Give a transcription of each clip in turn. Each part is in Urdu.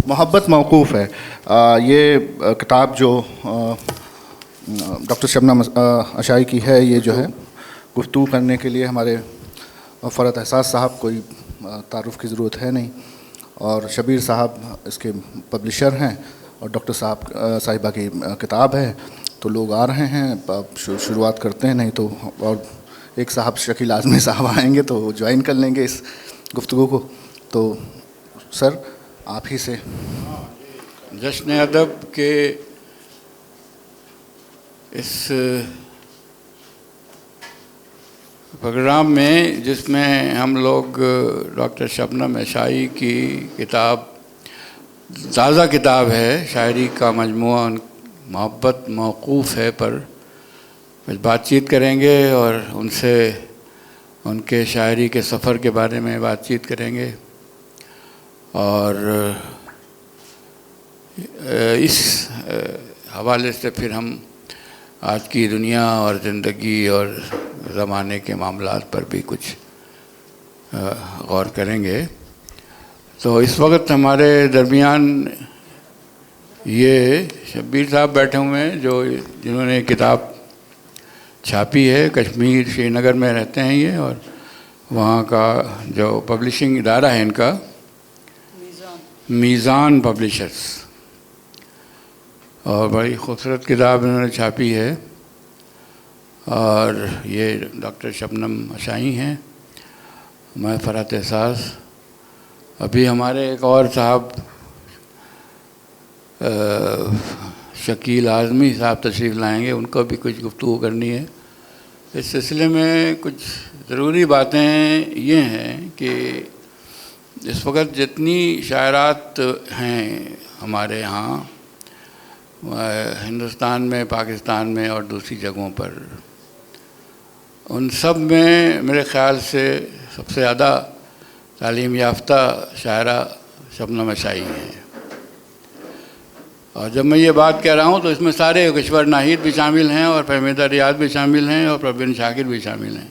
محبت موقوف ہے. یہ کتاب جو ڈاکٹر شبنم اشائی کی ہے، یہ جو ہے گفتگو کرنے کے لیے ہمارے فرحت احساس صاحب کوئی تعارف کی ضرورت ہے نہیں، اور شبیر صاحب اس کے پبلشر ہیں، اور ڈاکٹر صاحبہ کی کتاب ہے. تو لوگ آ رہے ہیں، شروعات کرتے ہیں. نہیں تو اور ایک صاحب شکیل اعظمی صاحب آئیں گے تو جوائن کر لیں گے اس گفتگو کو. تو سر آپ ہی سے. جشن ادب کے اس پروگرام میں، جس میں ہم لوگ ڈاکٹر شبنم اشائی کی کتاب، تازہ کتاب ہے، شاعری کا مجموعہ محبت موقوف ہے، پر کچھ بات چیت کریں گے اور ان سے ان کے شاعری کے سفر کے بارے میں بات چیت کریں گے. اور اس حوالے سے پھر ہم آج کی دنیا اور زندگی اور زمانے کے معاملات پر بھی کچھ غور کریں گے. تو اس وقت ہمارے درمیان یہ شبیر صاحب بیٹھے ہوئے ہیں، جنہوں نے کتاب چھاپی ہے. کشمیر شری نگر میں رہتے ہیں یہ، اور وہاں کا جو پبلشنگ ادارہ ہے ان کا میزان پبلشرز، اور بڑی خوبصورت کتاب انہوں نے چھاپی ہے. اور یہ ڈاکٹر شبنم اشائی ہیں، میں فرحت احساس. ابھی ہمارے ایک اور صاحب شکیل اعظمی صاحب تشریف لائیں گے، ان کو بھی کچھ گفتگو کرنی ہے. اس سلسلے میں کچھ ضروری باتیں یہ ہیں کہ اس وقت جتنی شاعرات ہیں ہمارے ہاں ہندوستان میں، پاکستان میں اور دوسری جگہوں پر، ان سب میں میرے خیال سے سب سے زیادہ تعلیم یافتہ شاعرہ شبنم اشائی ہیں. اور جب میں یہ بات کہہ رہا ہوں تو اس میں سارے کشور ناہید بھی شامل ہیں، اور فہمیدہ ریاض بھی شامل ہیں، اور پروین شاکر بھی شامل ہیں،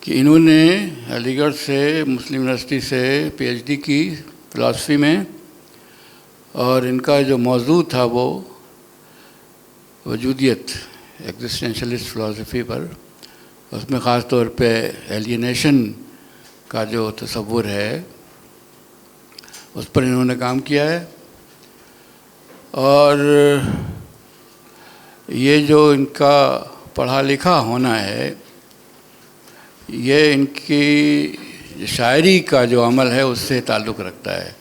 کہ انہوں نے علی گڑھ سے مسلم یونیورسٹی سے پی ایچ ڈی کی فلاسفی میں، اور ان کا جو موضوع تھا وہ وجودیت، ایگزسٹینشلسٹ فلاسفی پر. اس میں خاص طور پہ ایلینیشن کا جو تصور ہے اس پر انہوں نے کام کیا ہے. اور یہ جو ان کا پڑھا لکھا ہونا ہے، یہ ان کی شاعری کا جو عمل ہے اس سے تعلق رکھتا ہے.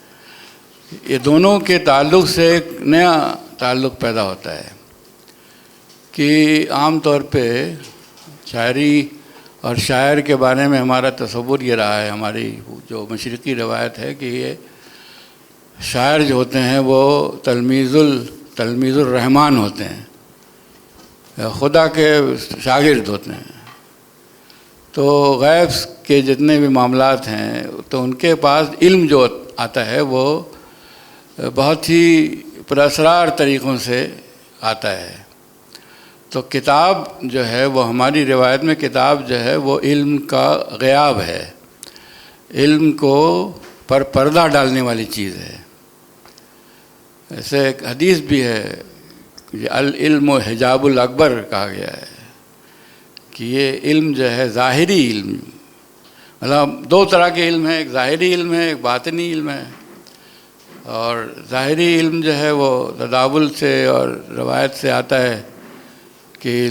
یہ دونوں کے تعلق سے ایک نیا تعلق پیدا ہوتا ہے کہ عام طور پہ شاعری اور شاعر کے بارے میں ہمارا تصور یہ رہا ہے، ہماری جو مشرقی روایت ہے، کہ یہ شاعر جو ہوتے ہیں وہ تلمیذ الرحمن ہوتے ہیں، خدا کے شاگرد ہوتے ہیں. تو غیب کے جتنے بھی معاملات ہیں تو ان کے پاس علم جو آتا ہے وہ بہت ہی پراسرار طریقوں سے آتا ہے. تو کتاب جو ہے وہ ہماری روایت میں کتاب جو ہے وہ علم کا غیاب ہے، علم کو پر پردہ ڈالنے والی چیز ہے. ایسے ایک حدیث بھی ہے کہ العلم و حجاب الاکبر کہا گیا ہے، کہ یہ علم جو ہے ظاہری علم، مطلب دو طرح کے علم ہیں، ایک ظاہری علم ہے، ایک باطنی علم ہے. اور ظاہری علم جو ہے وہ تداول سے اور روایت سے آتا ہے، کہ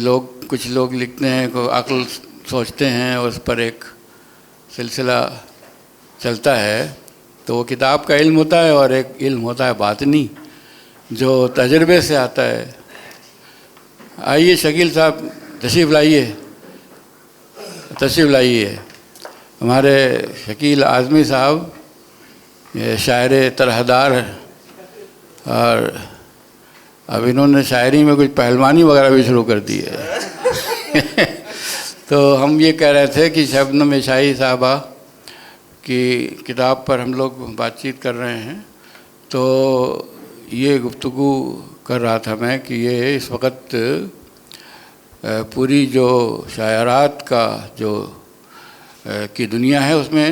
کچھ لوگ لکھتے ہیں، کو عقل سوچتے ہیں، اس پر ایک سلسلہ چلتا ہے. تو وہ کتاب کا علم ہوتا ہے، اور ایک علم ہوتا ہے باطنی جو تجربے سے آتا ہے. آئیے شکیل صاحب تشریف لائیے. ہمارے شکیل اعظمی صاحب یہ شاعر طرحدار، اور اب انہوں نے شاعری میں کچھ پہلوانی وغیرہ بھی شروع کر دی ہے. تو ہم یہ کہہ رہے تھے کہ شبنم اشائی صاحبہ کی کتاب پر ہم لوگ بات چیت کر رہے ہیں. تو یہ گفتگو کر رہا تھا میں کہ یہ اس وقت پوری جو شاعرات کا جو کی دنیا ہے، اس میں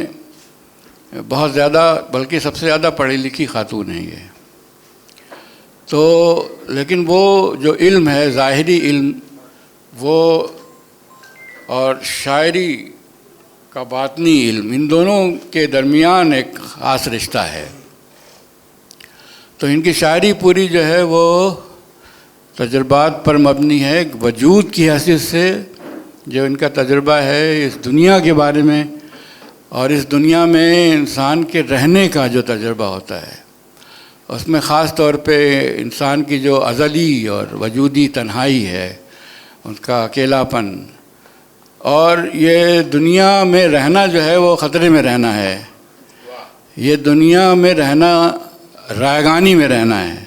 بہت زیادہ بلکہ سب سے زیادہ پڑھی لکھی خاتون ہیں یہ. تو لیکن وہ جو علم ہے ظاہری علم وہ اور شاعری کا باطنی علم ان دونوں کے درمیان ایک خاص رشتہ ہے. تو ان کی شاعری پوری جو ہے وہ تجربات پر مبنی ہے. وجود کی حیثیت سے جو ان کا تجربہ ہے اس دنیا کے بارے میں اور اس دنیا میں انسان کے رہنے کا جو تجربہ ہوتا ہے اس میں خاص طور پہ انسان کی جو ازلی اور وجودی تنہائی ہے اس کا اکیلاپن اور یہ دنیا میں رہنا جو ہے وہ خطرے میں رہنا ہے. یہ دنیا میں رہنا رائگانی میں رہنا ہے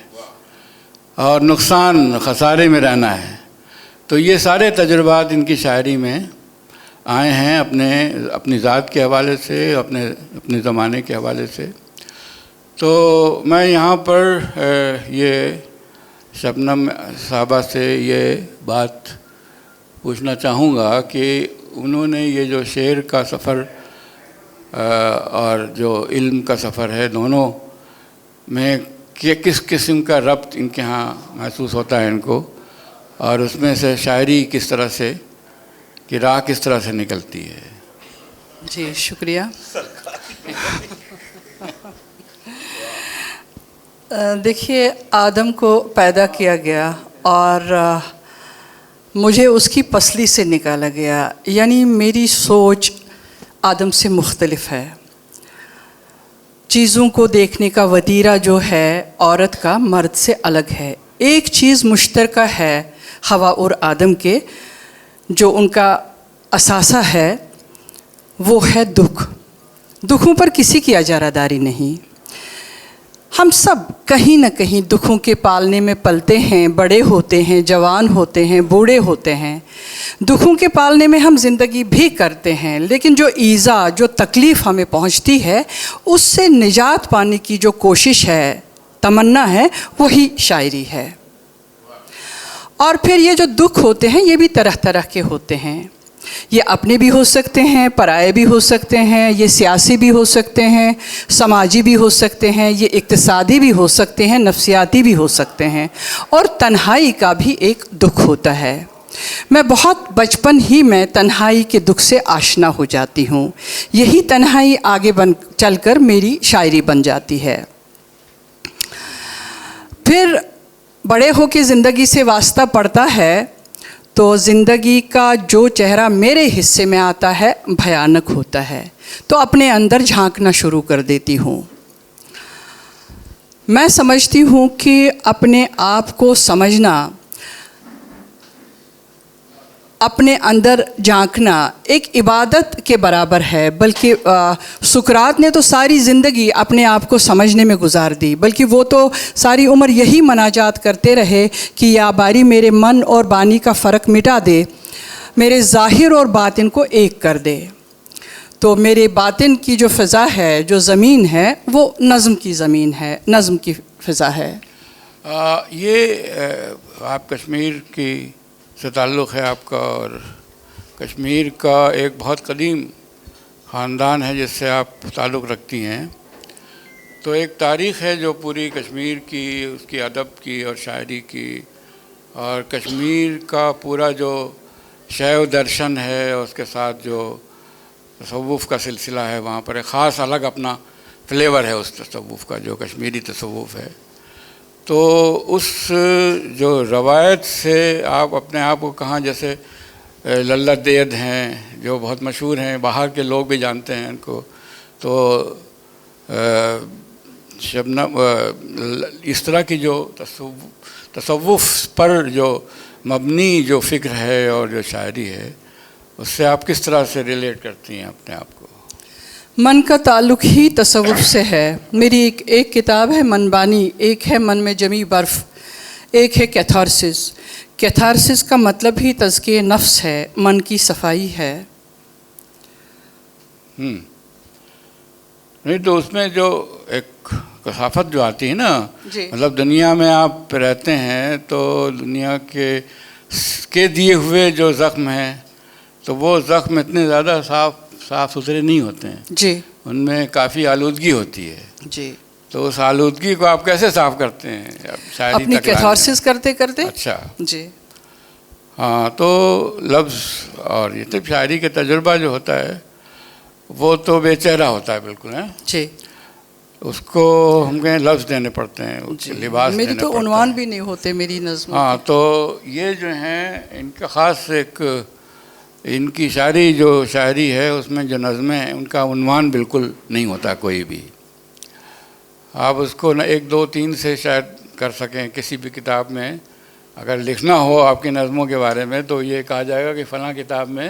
اور نقصان خسارے میں رہنا ہے. تو یہ سارے تجربات ان کی شاعری میں آئے ہیں اپنی ذات کے حوالے سے اپنے زمانے کے حوالے سے. تو میں یہاں پر یہ شبنم صاحبہ سے یہ بات پوچھنا چاہوں گا کہ انہوں نے یہ جو شعر کا سفر اور جو علم کا سفر ہے دونوں میں کہ کس قسم کا ربط ان کے ہاں محسوس ہوتا ہے ان کو اور اس میں سے شاعری کس طرح سے کہ راہ کس طرح سے نکلتی ہے. جی شکریہ. دیکھیے آدم کو پیدا کیا گیا اور مجھے اس کی پسلی سے نکالا گیا، یعنی میری سوچ آدم سے مختلف ہے. چیزوں کو دیکھنے کا وتیرہ جو ہے عورت کا مرد سے الگ ہے. ایک چیز مشترکہ ہے حوا اور آدم کے جو ان کا اثاثہ ہے وہ ہے دکھ. دکھوں پر کسی کی اجارہ داری نہیں. ہم سب کہیں نہ کہیں دکھوں کے پالنے میں پلتے ہیں، بڑے ہوتے ہیں، جوان ہوتے ہیں، بوڑھے ہوتے ہیں. دکھوں کے پالنے میں ہم زندگی بھی کرتے ہیں، لیکن جو ایذا جو تکلیف ہمیں پہنچتی ہے اس سے نجات پانے کی جو کوشش ہے، تمنا ہے، وہی شاعری ہے. اور پھر یہ جو دکھ ہوتے ہیں یہ بھی طرح طرح کے ہوتے ہیں. یہ اپنے بھی ہو سکتے ہیں، پرائے بھی ہو سکتے ہیں، یہ سیاسی بھی ہو سکتے ہیں، سماجی بھی ہو سکتے ہیں، یہ اقتصادی بھی ہو سکتے ہیں، نفسیاتی بھی ہو سکتے ہیں. اور تنہائی کا بھی ایک دکھ ہوتا ہے. میں بہت بچپن ہی میں تنہائی کے دکھ سے آشنا ہو جاتی ہوں. یہی تنہائی آگے چل کر میری شاعری بن جاتی ہے. پھر بڑے ہو کے زندگی سے واسطہ پڑتا ہے تو زندگی کا جو چہرہ میرے حصے میں آتا ہے بھیانک ہوتا ہے. تو اپنے اندر جھانکنا شروع کر دیتی ہوں. میں سمجھتی ہوں کہ اپنے آپ کو سمجھنا، اپنے اندر جھانکنا ایک عبادت کے برابر ہے. بلکہ سقراط نے تو ساری زندگی اپنے آپ کو سمجھنے میں گزار دی، بلکہ وہ تو ساری عمر یہی مناجات کرتے رہے کہ یا باری میرے من اور بانی کا فرق مٹا دے، میرے ظاہر اور باطن کو ایک کر دے. تو میرے باطن کی جو فضا ہے، جو زمین ہے، وہ نظم کی زمین ہے، نظم کی فضا ہے. یہ آپ کشمیر کی سے تعلق ہے آپ کا، اور کشمیر کا ایک بہت قدیم خاندان ہے جس سے آپ تعلق رکھتی ہیں. تو ایک تاریخ ہے جو پوری کشمیر کی، اس کی ادب کی اور شاعری کی، اور کشمیر کا پورا جو شیو درشن ہے اور اس کے ساتھ جو تصوف کا سلسلہ ہے وہاں پر ایک خاص الگ اپنا فلیور ہے اس تصوف کا جو کشمیری تصوف ہے. تو اس جو روایت سے آپ اپنے آپ کو کہاں، جیسے للہ دید ہیں جو بہت مشہور ہیں، باہر کے لوگ بھی جانتے ہیں ان کو. تو شبنم اس طرح کی جو تصوف پر جو مبنی جو فکر ہے اور جو شاعری ہے اس سے آپ کس طرح سے ریلیٹ کرتی ہیں اپنے آپ کو؟ من کا تعلق ہی تصوف سے ہے. میری ایک کتاب ہے من بانی، ایک ہے من میں جمی برف، ایک ہے کیتھارسس. کیتھارسس کا مطلب ہی تزکیہ نفس ہے، من کی صفائی ہے. نہیں تو اس میں جو ایک کثافت جو آتی ہے نا، جی. مطلب دنیا میں آپ رہتے ہیں تو دنیا کے دیے ہوئے جو زخم ہیں تو وہ زخم اتنے زیادہ صاف ستھرے نہیں ہوتے ہیں, جی ان میں کافی آلودگی ہوتی ہے. جی. تو اس آلودگی کو آپ کیسے صاف کرتے ہیں شاعری اپنی تک لانے میں؟ کیتھارسس کرتے کرتے. اچھا. جی. ہاں, تو لفظ اور یہ تو شاعری کا تجربہ جو ہوتا ہے وہ تو بے چہرہ ہوتا ہے بالکل ہے. جی. اس کو ہم کہیں لفظ دینے پڑتے ہیں, لباس میری دینے تو پڑتے عنوان ہیں. بھی نہیں ہوتے میری نظموں. ہاں, تو یہ جو ہیں ان کا خاص ایک ان کی شاعری ہے اس میں جو نظمیں ہیں ان کا عنوان بالکل نہیں ہوتا کوئی بھی. آپ اس کو نہ 1 2 3 سے شاید کر سکیں. کسی بھی کتاب میں اگر لکھنا ہو آپ کی نظموں کے بارے میں تو یہ کہا جائے گا کہ فلاں کتاب میں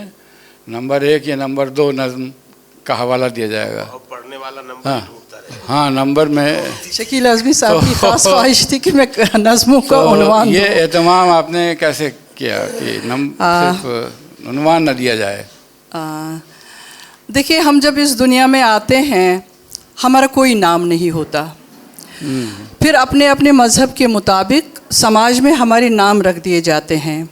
نمبر 1 یا نمبر 2 نظم کا حوالہ دیا جائے گا. پڑھنے والا نمبر ڈھونڈتا رہے. ہاں, نمبر میں. شکیل اعظمی صاحب کی خاص خواہش تھی کہ میں نظموں کا عنوان یہ اہتمام آپ نے کیسے کیا کہ صرف عنوان نہ دیا جائے؟ دیکھیے, ہم جب اس دنیا میں آتے ہیں ہمارا کوئی نام نہیں ہوتا. پھر اپنے اپنے مذہب کے مطابق سماج میں ہمارے نام رکھ دیے جاتے ہیں.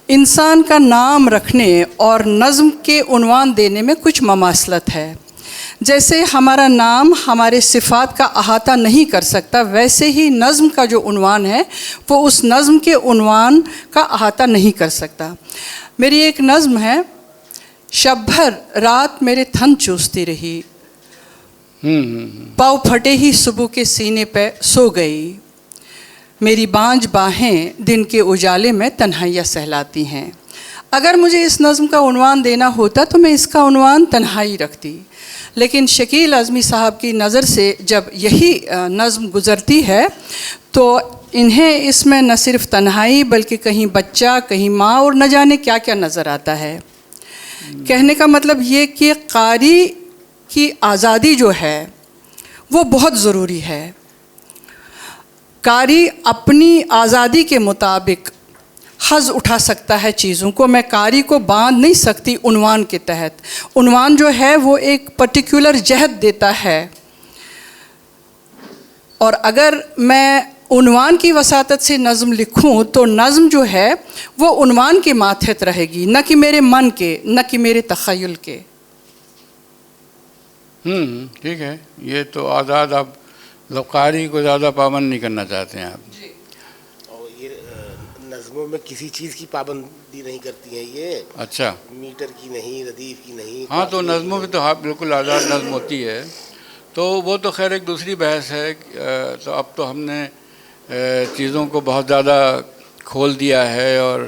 انسان کا نام رکھنے اور نظم کے عنوان دینے میں کچھ مماثلت ہے. جیسے ہمارا نام ہمارے صفات کا احاطہ نہیں کر سکتا, ویسے ہی نظم کا جو عنوان ہے وہ اس نظم کے عنوان کا احاطہ نہیں کر سکتا. میری ایک نظم ہے, شب بھر رات میرے تھن چوستی رہی, پاؤں پھٹے ہی صبح کے سینے پہ سو گئی, میری بانجھ باہیں دن کے اجالے میں تنہائیاں سہلاتی ہیں. اگر مجھے اس نظم کا عنوان دینا ہوتا تو میں اس کا عنوان تنہائی رکھتی, لیکن شکیل اعظمی صاحب کی نظر سے جب یہی نظم گزرتی ہے تو انہیں اس میں نہ صرف تنہائی بلکہ کہیں بچہ, کہیں ماں اور نہ جانے کیا کیا نظر آتا ہے. کہنے کا مطلب یہ کہ قاری کی آزادی جو ہے وہ بہت ضروری ہے. قاری اپنی آزادی کے مطابق حظ اٹھا سکتا ہے چیزوں کو. میں قاری کو باندھ نہیں سکتی عنوان کے تحت. عنوان جو ہے وہ ایک پرٹیکولر جہت دیتا ہے, اور اگر میں عنوان کی وساطت سے نظم لکھوں تو نظم جو ہے وہ عنوان کے ماتحت رہے گی, نہ کہ میرے من کے, نہ کہ میرے تخیل کے. ٹھیک ہے, یہ تو آزاد. آپ قاری کو زیادہ پابند نہیں کرنا چاہتے ہیں آپ. جی. اور یہ نظموں میں کسی چیز کی پابندی نہیں کرتی ہیں یہ. اچھا. میٹر کی نہیں, ردیف کی نہیں. ہاں, تو نظموں میں تو بالکل آزاد نظم ہوتی ہے. تو وہ تو خیر ایک دوسری بحث ہے. تو اب تو ہم نے چیزوں کو بہت زیادہ کھول دیا ہے اور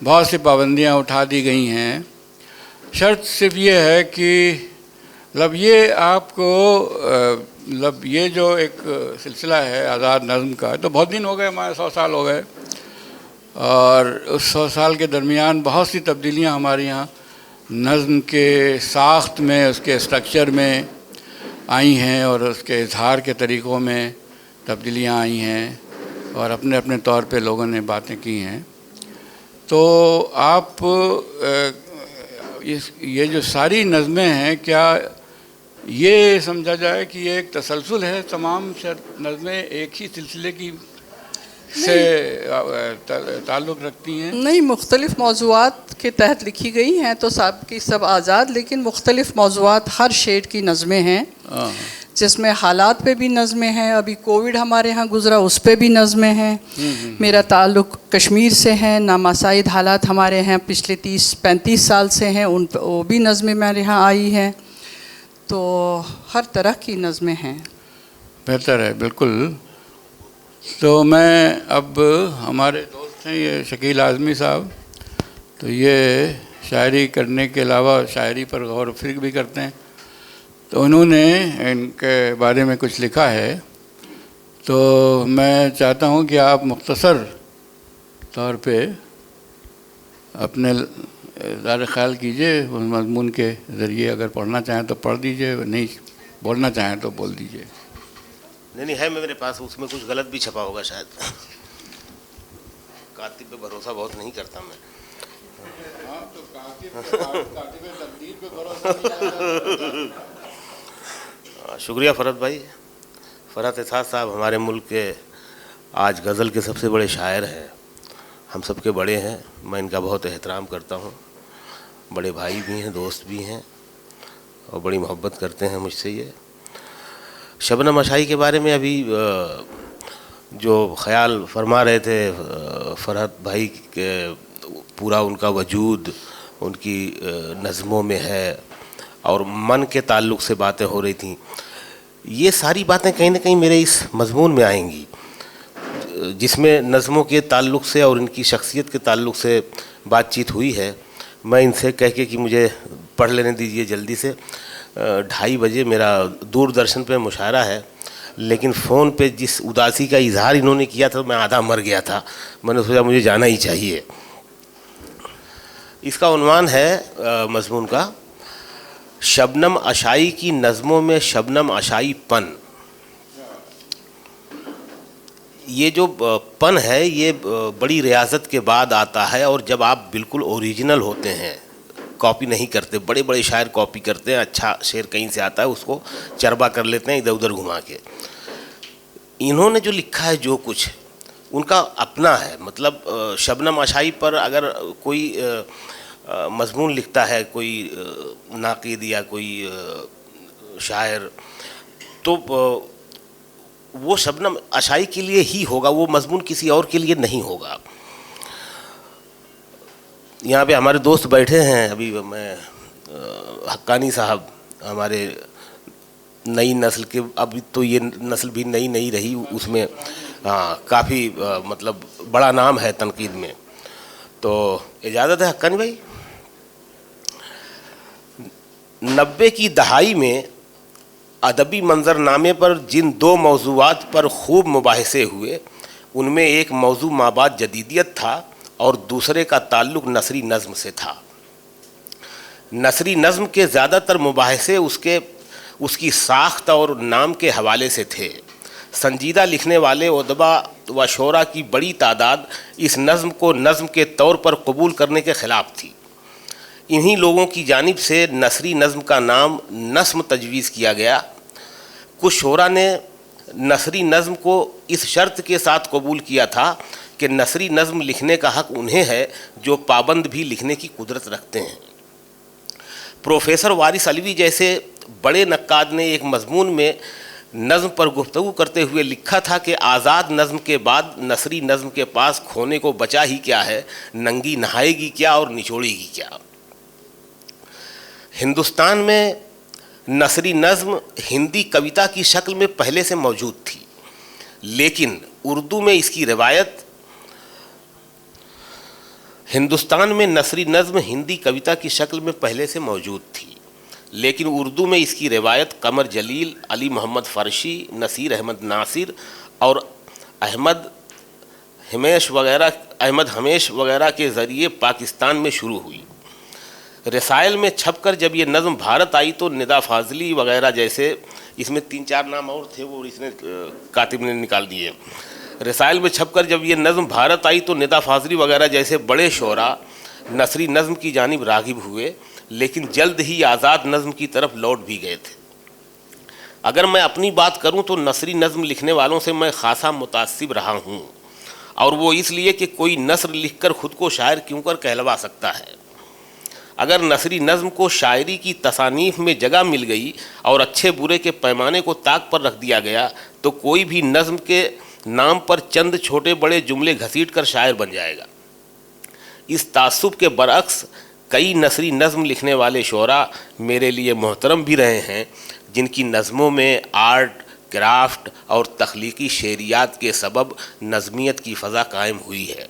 بہت سی پابندیاں اٹھا دی گئی ہیں. شرط صرف یہ ہے کہ یہ آپ کو یہ جو ایک سلسلہ ہے آزاد نظم کا, تو بہت دن ہو گئے, ہمارے 100 سال ہو گئے, اور اس 100 سال کے درمیان بہت سی تبدیلیاں ہمارے یہاں نظم کے ساخت میں, اس کے اسٹرکچر میں آئی ہیں, اور اس کے اظہار کے طریقوں میں تبدیلیاں آئی ہیں, اور اپنے اپنے طور پہ لوگوں نے باتیں کی ہیں. تو آپ یہ جو ساری نظمیں ہیں, کیا یہ سمجھا جائے کہ یہ ایک تسلسل ہے, تمام نظمیں ایک ہی سلسلے کی سے تعلق رکھتی ہیں؟ نہیں, مختلف موضوعات کے تحت لکھی گئی ہیں, تو سب کی سب آزاد, لیکن مختلف موضوعات, ہر شیڈ کی نظمیں ہیں, جس میں حالات پہ بھی نظمیں ہیں. ابھی کووڈ ہمارے ہاں گزرا, اس پہ بھی نظمیں ہیں. میرا تعلق کشمیر سے ہے, نامساعد حالات ہمارے ہیں پچھلے 30-35 سال سے ہیں, ان پہ وہ بھی نظمیں میرے یہاں آئی ہیں. تو ہر طرح کی نظمیں ہیں. بہتر ہے, بالکل. تو میں اب ہمارے دوست ہیں یہ شکیل اعظمی صاحب, تو یہ شاعری کرنے کے علاوہ شاعری پر غور و فکر بھی کرتے ہیں. تو انہوں نے ان کے بارے میں کچھ لکھا ہے, تو میں چاہتا ہوں کہ آپ مختصر طور پہ اپنے اظہار خیال کیجئے اس مضمون کے ذریعے. اگر پڑھنا چاہیں تو پڑھ دیجئے, نہیں بولنا چاہیں تو بول دیجئے. نہیں ہے میرے پاس, اس میں کچھ غلط بھی چھپا ہوگا شاید. کاتب پہ بھروسہ بہت نہیں کرتا میں. شکریہ فرحت بھائی. فرحت احساس صاحب ہمارے ملک کے آج غزل کے سب سے بڑے شاعر ہیں, ہم سب کے بڑے ہیں. میں ان کا بہت احترام کرتا ہوں, بڑے بھائی بھی ہیں, دوست بھی ہیں. اور بڑی محبت کرتے ہیں مجھ سے. یہ شبنم اشائی کے بارے میں ابھی جو خیال فرما رہے تھے فرحت بھائی کے پورا ان کا وجود ان کی نظموں میں ہے اور من کے تعلق سے باتیں ہو رہی تھیں. یہ ساری باتیں کہیں نہ کہیں میرے اس مضمون میں آئیں گی جس میں نظموں کے تعلق سے اور ان کی شخصیت کے تعلق سے بات چیت ہوئی ہے. میں ان سے کہہ کے کہ مجھے پڑھ لینے دیجئے جلدی سے. 2:30 بجے میرا دوردرشن پہ مشاعرہ ہے, لیکن فون پہ جس اداسی کا اظہار انہوں نے کیا تھا میں آدھا مر گیا تھا. میں نے سوچا مجھے جانا ہی چاہیے. اس کا عنوان ہے مضمون کا شبنم اشائی کی نظموں میں شبنم اشائی پن. یہ جو پن ہے یہ بڑی ریاضت کے بعد آتا ہے, اور جب آپ بالکل اوریجنل ہوتے ہیں, کاپی نہیں کرتے. بڑے بڑے شاعر کاپی کرتے ہیں, اچھا شعر کہیں سے آتا ہے اس کو چربا کر لیتے ہیں ادھر ادھر گھما کے. انہوں نے جو لکھا ہے جو کچھ ان کا اپنا ہے. مطلب شبنم اشائی پر اگر کوئی مضمون لکھتا ہے کوئی ناقد یا کوئی شاعر تو وہ شبنم اشائی کے لیے ہی ہوگا, وہ مضمون کسی اور کے لیے نہیں ہوگا. یہاں پہ ہمارے دوست بیٹھے ہیں, ابھی میں حقانی صاحب ہمارے نئی نسل کے, ابھی تو یہ نسل بھی نئی نہیں رہی, اس میں کافی مطلب بڑا نام ہے تنقید میں. تو اجازت ہے حقانی بھائی. 90 کی دہائی میں ادبی منظرنامے پر جن 2 موضوعات پر خوب مباحثے ہوئے ان میں ایک موضوع مابعد جدیدیت تھا اور دوسرے کا تعلق نثری نظم سے تھا. نثری نظم کے زیادہ تر مباحثے اس کی ساخت اور نام کے حوالے سے تھے. سنجیدہ لکھنے والے ادبا و شعراء کی بڑی تعداد اس نظم کو نظم کے طور پر قبول کرنے کے خلاف تھی. انہی لوگوں کی جانب سے نثری نظم کا نام نظم تجویز کیا گیا. کچھ شعراء نے نثری نظم کو اس شرط کے ساتھ قبول کیا تھا کہ نثری نظم لکھنے کا حق انہیں ہے جو پابند بھی لکھنے کی قدرت رکھتے ہیں. پروفیسر وارث علوی جیسے بڑے نقاد نے ایک مضمون میں نظم پر گفتگو کرتے ہوئے لکھا تھا کہ آزاد نظم کے بعد نثری نظم کے پاس کھونے کو بچا ہی کیا ہے, ننگی نہائے گی کیا اور نچوڑے گی کیا. ہندوستان میں نثری نظم ہندی کویتا کی شکل میں پہلے سے موجود تھی, لیکن اردو میں اس کی روایت ہندوستان میں نثری نظم ہندی کویتا کی شکل میں پہلے سے موجود تھی, لیکن اردو میں اس کی روایت قمر جلیل, علی محمد فرشی, نصیر احمد ناصر اور احمد ہمیش وغیرہ کے ذریعے پاکستان میں شروع ہوئی. رسائل میں چھپ کر جب یہ نظم بھارت آئی تو ندا فاضلی وغیرہ جیسے, اس میں 3-4 نام اور تھے وہ اس نے کاتب نے نکال دیے. رسائل میں چھپ کر جب یہ نظم بھارت آئی تو ندا فاضلی وغیرہ جیسے بڑے شعراء نثری نظم کی جانب راغب ہوئے, لیکن جلد ہی آزاد نظم کی طرف لوٹ بھی گئے تھے. اگر میں اپنی بات کروں تو نثری نظم لکھنے والوں سے میں خاصا متعصب رہا ہوں, اور وہ اس لیے کہ کوئی نثر لکھ کر خود کو شاعر کیوں کر کہلوا سکتا ہے. اگر نثری نظم کو شاعری کی تصانیف میں جگہ مل گئی اور اچھے برے کے پیمانے کو طاق پر رکھ دیا گیا تو کوئی بھی نظم کے نام پر چند چھوٹے بڑے جملے گھسیٹ کر شاعر بن جائے گا. اس تعصب کے برعکس کئی نثری نظم لکھنے والے شعراء میرے لیے محترم بھی رہے ہیں, جن کی نظموں میں آرٹ, کرافٹ اور تخلیقی شعریات کے سبب نظمیت کی فضا قائم ہوئی ہے,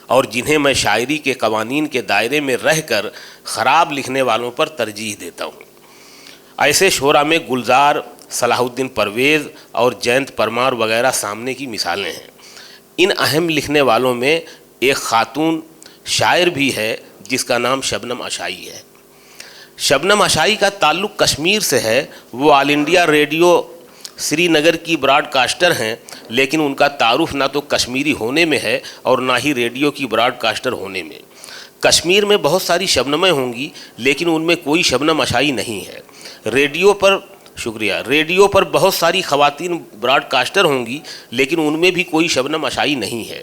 اور جنہیں میں شاعری کے قوانین کے دائرے میں رہ کر خراب لکھنے والوں پر ترجیح دیتا ہوں. ایسے شعراء میں گلزار, صلاح الدین پرویز اور جینت پرمار وغیرہ سامنے کی مثالیں ہیں. ان اہم لکھنے والوں میں ایک خاتون شاعر بھی ہے جس کا نام شبنم اشائی ہے. شبنم اشائی کا تعلق کشمیر سے ہے. وہ آل انڈیا ریڈیو سری نگر کی براڈ کاسٹر ہیں, لیکن ان کا تعارف نہ تو کشمیری ہونے میں ہے اور نہ ہی ریڈیو کی براڈ کاسٹر ہونے میں. کشمیر میں بہت ساری شبنمیں ہوں گی, لیکن ان میں کوئی شبنم اشائی نہیں ہے. ریڈیو پر بہت ساری خواتین براڈ کاسٹر ہوں گی, لیکن ان میں بھی کوئی شبنم اشائی نہیں ہے.